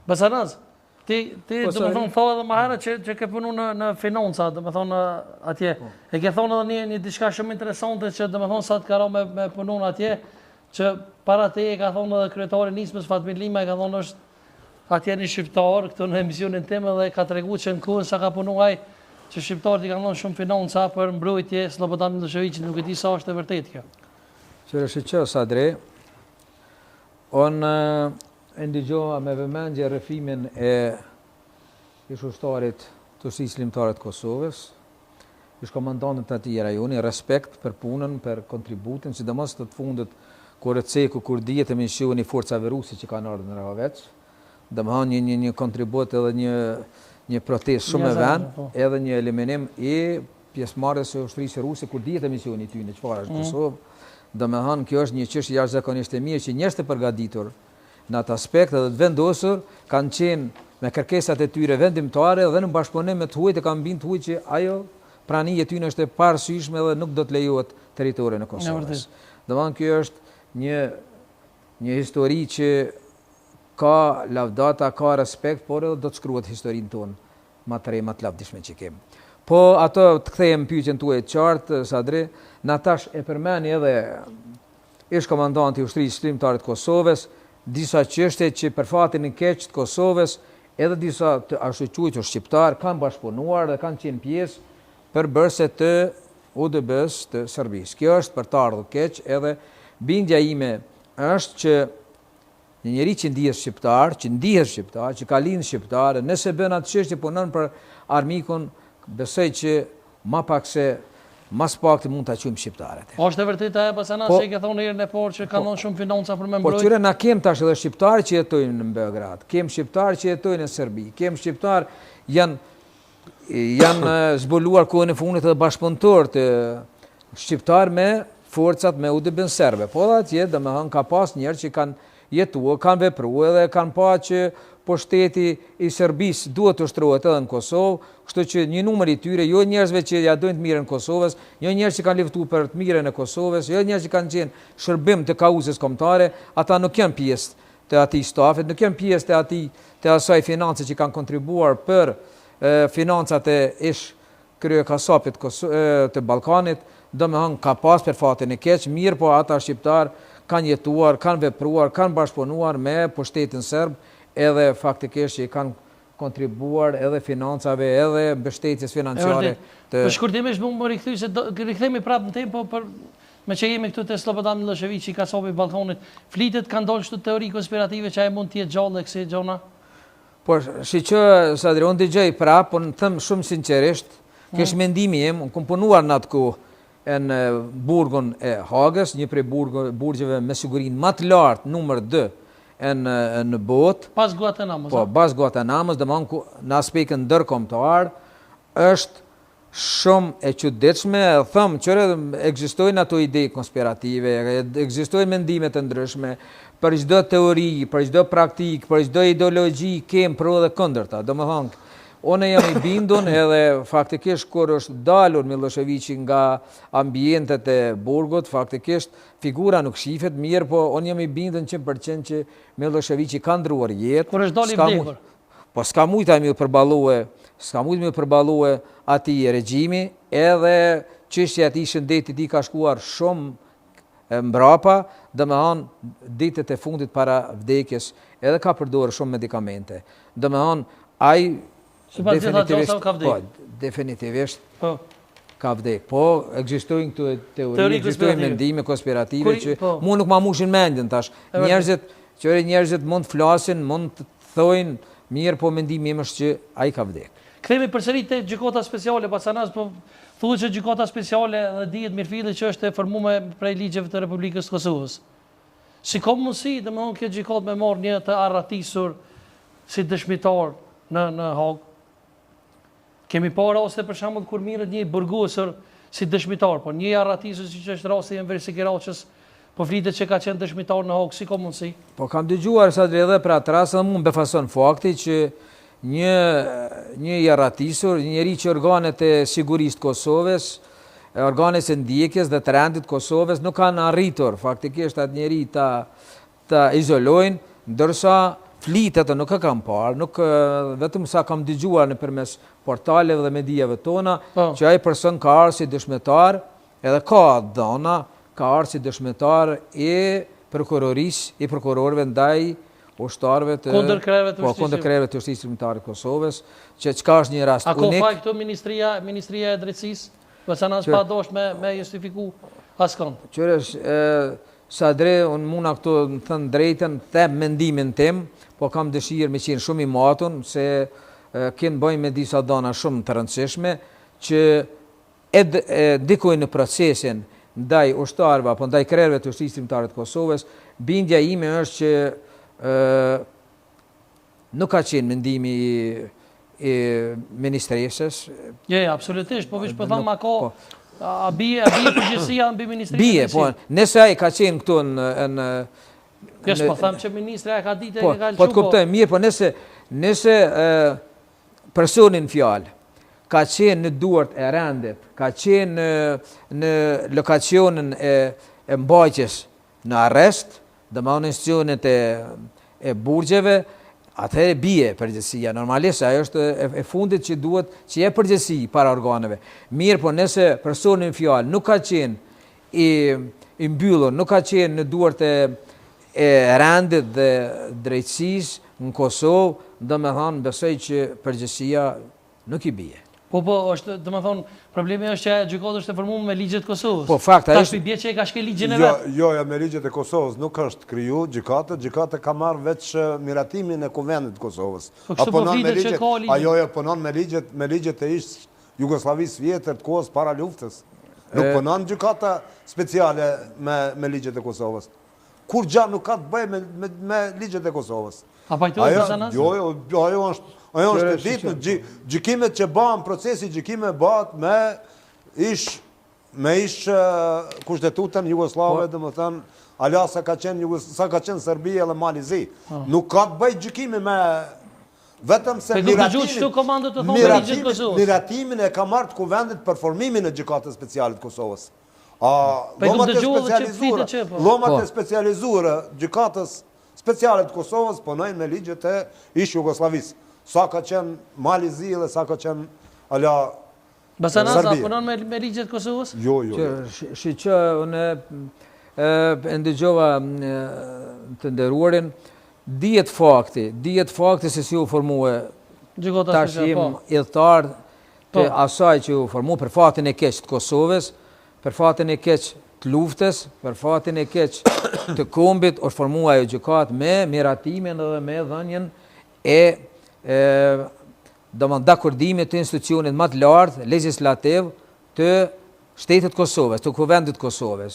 Basanaz, ti do të thonë thua edhe më herët që ke punu në financa, do të thonë atje. E ke thonë edhe një diçka shumë interesante që do të thonë sa të karo me punun atje, që para te e ka thonë edhe kryetari i nismës Fatmir Lima, e ka thonë është atje një shqiptar këtu në emisionin tim dhe ka treguar që në kohën sa ka punu ai që shqiptarët i kanë dhënë shumë financa për mbrojtje Slobodan Miloševićit, nuk e di sa është e vërtetë kjo. Qërë që Sadre, unë ndigjova me vëmendje rrëfimin e ish ushtarit të Islimtarët Kosovës, ish komandantit të atij rajoni, respekt për punën, për kontributin, sidomos të fundit kur ceku kur dihet e misioni forcave ruse që kanë ardhur në Rahovec, domethënë një kontribut edhe një protestë shumë e vend, edhe një eliminim i pjesëmarrjes së ushtrisë ruse kur dihet e misioni i tyre në çfarë është Kosovë. Domethënë kjo është një çështje jashtëzakonisht e mirë që njerëzit e përgatitur në atë aspekt edhe të vendosur kanë qenë me kërkesat e tyre vendimtare dhe në bashkëpunim me të huajt e kanë bindë të huajt që ajo prania e tyre është e parësyeshme dhe nuk do të lejohet territorin e Kosovës. Domethënë kjo është një histori që ka lavdata, ka respekt, por edhe do të shkruhet historinë tonë më të re, më të lavdishme që kemi. Po ato të kthehem pyetjen tuaj të qartë, Sadri, na tash e përmeni edhe ish komandanti i ushtrisë shqiptare të Kosovës, disa çështje që për fatin e keq të Kosovës, edhe disa ashtu quajtur shqiptar kanë bashkëpunuar dhe kanë qenë pjesë përbërëse të UDB-s të Serbisë. Kjo është për të ardhur keq, edhe bindja ime është që një njeri që ndihet shqiptar, që ka lind shqiptar, nëse bën atë çështje punon për armikun, besoj që mas pak të mund ta quajmë shqiptarët. Është e vërtetë ajo Basanaz që ke thonë herën e parë që kanë dhënë shumë financa për me mbrojtje. Po qyre na kem tash edhe shqiptarë që jetojnë në Beograd, kem shqiptarë që jetojnë në Serbi, kem shqiptarë janë zbuluar kohën e fundit edhe bashkëpunëtor të shqiptar me forcat me UDB-n serbe. Po edhe atje domethënë ka pas njerëz që kanë jetuar, kanë vepruar dhe kanë pa që pushteti i Serbisë duhet të ushtrohet edhe në Kosovë, kështu që një numër i tyre, jo njerëzve që ja dojnë të mirën e Kosovës, jo njerëz që kanë luftuar për të mirën e Kosovës, jo njerëz që kanë qenë shërbim të kauzës kombëtare, ata nuk janë pjesë të atij stafit, nuk janë pjesë të asaj finance që kanë kontribuar për financat e ish kryekasapit të Ballkanit, domethënë ka pas për fatin e keq, mirë po ata shqiptar kanë jetuar, kanë vepruar, kanë bashkëpunuar me pushtetin serb, edhe faktikisht që i kanë kontribuar edhe financave, edhe mbështetjes financiare. Për shkurtimisht mund më rikthy se rikthehemi prapë në temë, po me që jemi këtu te Slobodan Miloševići, kasapi i Ballkanit, flitet kanë dalë çdo teori konspirative që ai mund të jetë gjallë kësaj gjona. Po shiqë Sadri, unë dëgjoj prapë, po në them shumë sinqerisht, kesh mendimi im, unë kam punuar në atë kohë në burgun e Hagës, një prej burgjeve me sigurinë më të lartë, numër 2 në botë. Pas Guantanamos. Po, pas Guantanamos, domethënë në aspektin ndërkombëtar është shumë e çuditshme, them që ekzistojnë ato ide konspirative, ekzistojnë mendime të ndryshme për çdo teori, për çdo praktik, për çdo ideologji, kem pro dhe kundërta. Domethënë unë jam i bindur edhe faktikisht kur është dalur Miloševići nga ambientet e burgut, faktikisht figura nuk shihet mirë, po unë jam i bindur 100% që Miloševići ka ndruar jetë. Kur është dalë i vdekur. Po s'ka mujta më përballue atij regjimi, edhe çështja e atij shëndetit i ka shkuar shumë mbrapa, domethënë ditët e fundit para vdekjes, edhe ka përdorur shumë medikamente. Domethënë ai definitivisht ka vdek. Po, ekzistojnë këtu teori, ekzistojnë mendime konspirative që mu nuk ma mushin mendjen tash. Njerëzit mund të flasin, mund të thojnë mirë, po mendimi im është që ai ka vdek. Kthehemi përsëri te gjykata speciale, Basanaz, po thuhet që gjykata speciale dhe dihet mirëfilli që është e formuar prej ligjeve të Republikës së Kosovës. Si ka mundësi, domethënë kjo gjykatë me marrë një të arratisur si dëshmitar në Hagë? Kemi parë raste për shembull kur mirët një burgosur si dëshmitar, po një arratisur siç është rasti i Enver Sikiraçës, po flitet që ka qenë dëshmitar në Hagë, si ka mundësi? Po kam dëgjuar sa edhe për atë rast, dhe mua befason fakti që një i arratisur, një njeri që organet e sigurisë të Kosovës, organet e ndjekjes dhe të rendit të Kosovës nuk kanë arritur faktikisht atë njeri ta izolojnë, ndërsa flitet, nuk e kam parë, nuk vetëm sa kam dëgjuar nëpërmes portaleve dhe mediave tona, që ai person ka ardhur si dëshmitar, edhe ka dhëna, ka ardhur si dëshmitar i prokurorisë, i prokurorëve ndaj ushtarëve të kundër krerëve të Justisë Shqiptare të Kosovës, që çka është një rast unik. A ka faj këtu Ministria e Drejtësisë? Përsa pa dosh me justifiku askon. Qërësh, sa dre, unë muna këtu në thënë drejten, them mendimin tim, po kam dëshirë me qenë shumë i matun, se kënë bëjmë me disa dana shumë të rëndësishme, që dikojnë në procesin ndaj ushtarëve, apo ndaj krerëve të Justisë Shqiptare të Kosovës, bindja ime është që nuk ka qenë mendimi i ministresës. Absolutisht, po vish për thamë ako, a bie përgjithësia mbi ministrinë? Bie, po, nëse ai ka qenë këtu në... Kësh, po thamë që ministre ka ditë e ka lëshu, po të kuptojmë mirë, po nëse personin fjalë ka qenë në duart e rendit, ka qenë në lokacionin e mbajtjes në arrest, dhe ma në institucionet e burgjeve, atëherë bie përgjësia. Normalisht, ajo është e fundit që duhet që je përgjësi para organeve. Mirë, po nëse personin fjalë nuk ka qenë i mbyllur, nuk ka qenë në duart e rendit dhe drejtësisë në Kosovë, dhe me thanë, besoj që përgjësia nuk i bie. Po, është, dhe me thonë, problemi është që gjykata është e formuar me ligjet Kosovës. Po, fakt, ajo është bie që e ka shkel ligjin e vet. Jo, me ligjet e Kosovës nuk është kriju gjykata ka marrë veç miratimin e Kuvendit të Kosovës. Po kështu po vlitet që ka ligj. Ajo punon me ligjet e ish Jugosllavisë vjetër të kohës para luftës. Nuk punon gjykata speciale me ligjet e Kosovës. Kur gjë nuk ka të bëjë me ligjet e Kosovës. A pajtohet personazh? Jo, ajo është e ditë, gjykimet që bëhen, procesi gjykime bëhet me ish kushtetutën Jugoslave, dhe më thënë, ala sa ka qenë Serbia dhe Malizi. Nuk ka të bëjë gjykime me vetëm se miratimin e ka marrë të Kuvendit për formimin e gjykatës speciale të Kosovës. Llomat e specializuara gjykatës speciale të Kosovës punojnë me ligjet e ish Jugosllavisë. Sa ka qenë Malizi dhe sa ka qenë ala Basanaza punon me ligjet të Kosovës? Jo. Që unë e ndëgjova të nderuarin, dihet fakti se si u formue tashim idhtar të asaj që u formue për fatin e keq të Kosovës, për fatin e keq të luftës, për fatin e keq të kombit, është formua ajo gjykatë me miratimin dhe me dhënien dakordimit të institucionit më të lartë legjislativ të shtetit Kosovës, të Kuvendit Kosovës.